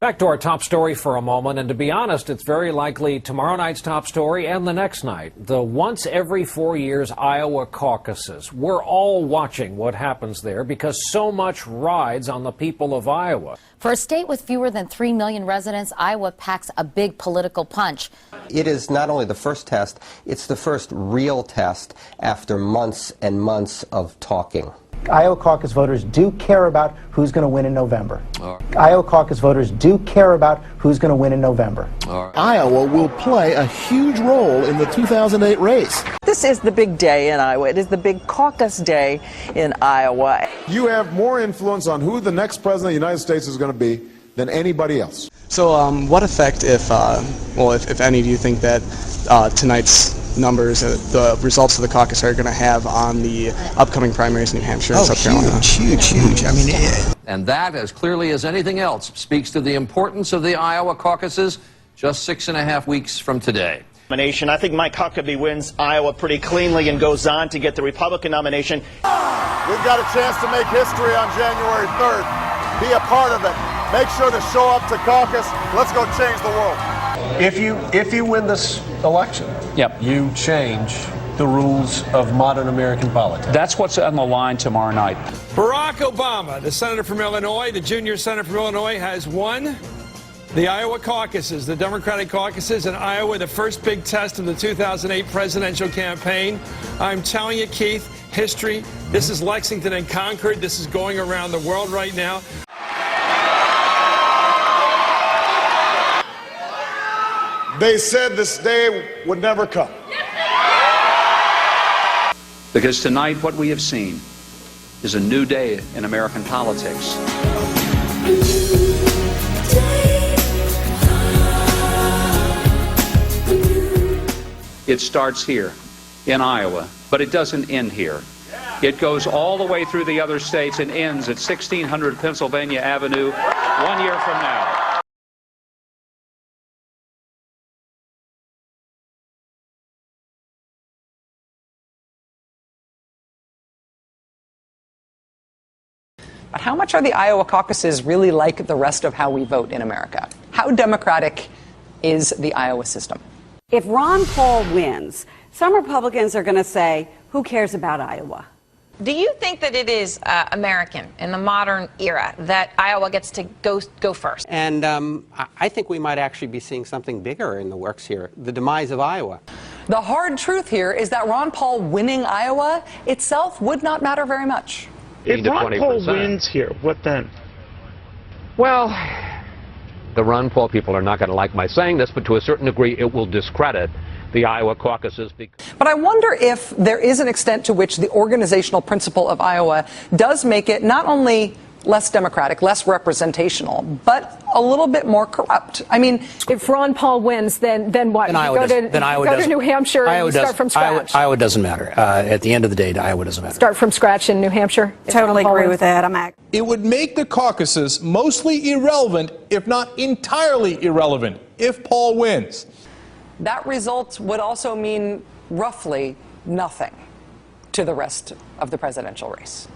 Back to our top story for a moment, and to be honest, it's very likely tomorrow night's top story and the next night. The once every 4 years Iowa caucuses. We're all watching what happens there because so much rides on the people of Iowa. For a state with fewer than 3 million residents, Iowa packs a big political punch. It is not only the first test, it's the first real test after months and months of talking. Iowa caucus voters do care about who's going to win in November. Iowa caucus voters do care about who's going to win in November. Iowa will play a huge role in the 2008 race. This is the big day in Iowa. It is the big caucus day in Iowa. You have more influence on who the next president of the United States is going to be than anybody else. So what effect, if any, do you think that tonight's numbers, the results of the caucus are going to have on the upcoming primaries in New Hampshire and South Carolina? Huge. I mean, And that, as clearly as anything else, speaks to the importance of the Iowa caucuses just 6.5 weeks from today. I think Mike Huckabee wins Iowa pretty cleanly and goes on to get the Republican nomination. We've got a chance to make history on January 3rd. Be a part of it. Make sure to show up to caucus. Let's go change the world. If you win this election, you change the rules of modern American politics. That's what's on the line tomorrow night. Barack Obama, the senator from Illinois, the junior senator from Illinois, has won the Iowa caucuses, the Democratic caucuses in Iowa, the first big test of the 2008 presidential campaign. I'm telling you, Keith, history. This is Lexington and Concord. This is going around the world right now. They said this day would never come. Because tonight what we have seen is a new day in American politics. It starts here in Iowa, but it doesn't end here. It goes all the way through the other states and ends at 1600 Pennsylvania Avenue 1 year from now. But how much are the Iowa caucuses really like the rest of how we vote in America? How democratic is the Iowa system? If Ron Paul wins, some Republicans are going to say, who cares about Iowa? Do you think that it is American in the modern era that Iowa gets to go first? And I think we might actually be seeing something bigger in the works here, the demise of Iowa. The hard truth here is that Ron Paul winning Iowa itself would not matter very much. If Ron Paul wins here, what then? Well, the Ron Paul people are not going to like my saying this, but to a certain degree it will discredit the Iowa caucuses. But I wonder if there is an extent to which the organizational principle of Iowa does make it not only less democratic, less representational, but a little bit more corrupt. I mean, If Ron Paul wins, then what? Then Iowa go to New Hampshire and start from scratch. Iowa doesn't matter. At the end of the day, Iowa doesn't matter. Start from scratch in New Hampshire. Totally agree with that. It would make the caucuses mostly irrelevant, if not entirely irrelevant, if Paul wins. That result would also mean roughly nothing to the rest of the presidential race.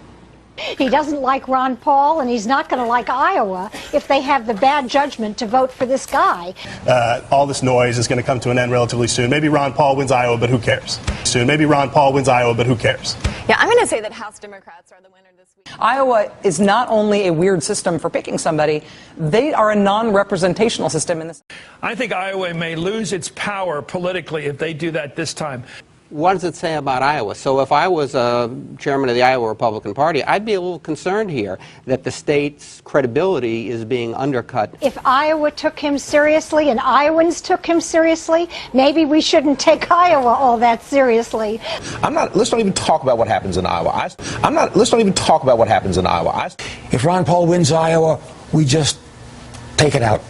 He doesn't like Ron Paul, and he's not going to like Iowa if they have the bad judgment to vote for this guy. All this noise is going to come to an end relatively soon. Maybe Ron Paul wins Iowa, but who cares? Maybe Ron Paul wins Iowa, but who cares? Yeah, I'm going to say that House Democrats are the winner this week. Iowa is not only a weird system for picking somebody, they are a non-representational system in this. I think Iowa may lose its power politically if they do that this time. What does it say about Iowa? So if I was chairman of the Iowa Republican Party, I'd be a little concerned here that the state's credibility is being undercut. If Iowa took him seriously and Iowans took him seriously, maybe we shouldn't take Iowa all that seriously. Let's not even talk about what happens in Iowa. Let's not even talk about what happens in Iowa. If Ron Paul wins Iowa, we just take it out.